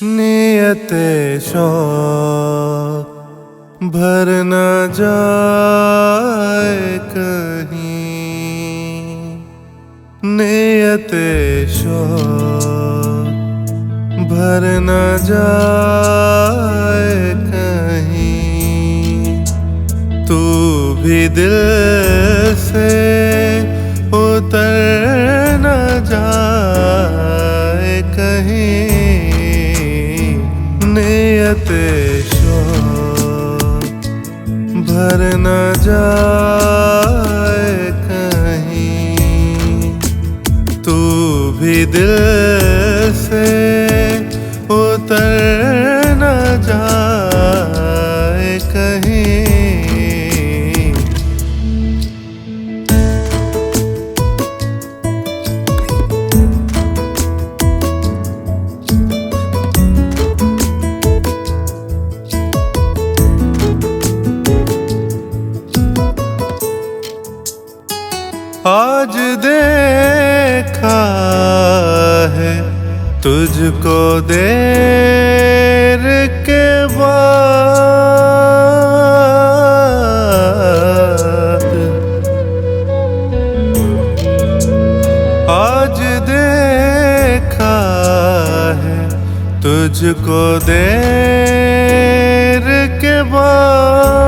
नियते शौक भर न जाए कहीं, नियते शौक भर न जाए कहीं। तू भी दिल से उतर न जाए कहीं, नियते शौक भर न जाए कहीं। तू भी दिल से उतर न जाए कहीं। आज देखा है तुझको देर के बाद, आज देखा है तुझको देर के बाद।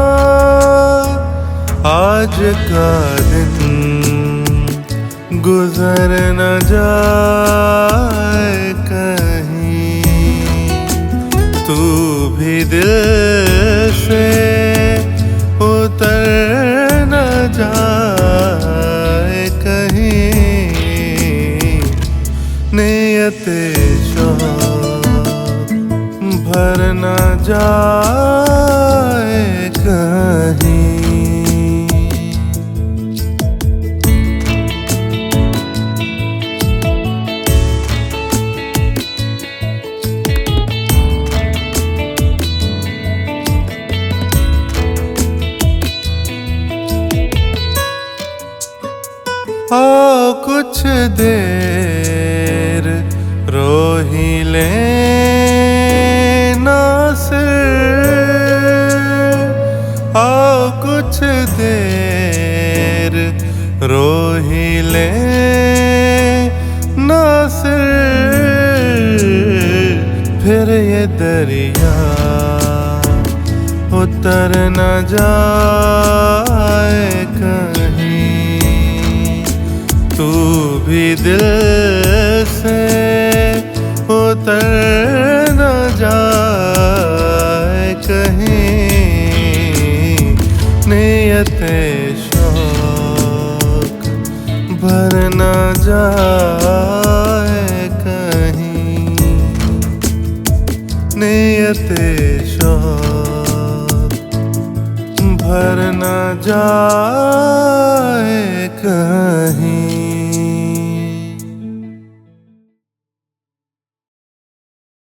आज का दिन गुजर न जाए कहीं, तू भी दिल से उतर न जाए कहीं। नियते शौक भर न जाए कहीं। आओ कुछ देर रो ही लेना सिर, आओ कुछ देर रो ही लेना सिर। फिर ये दरिया उतर न जाए कहीं, तू भी दिल से उतर न जाए कहीं। नियते शौक भर न जाए कहीं, नियते शौक भर न जाए कहीं।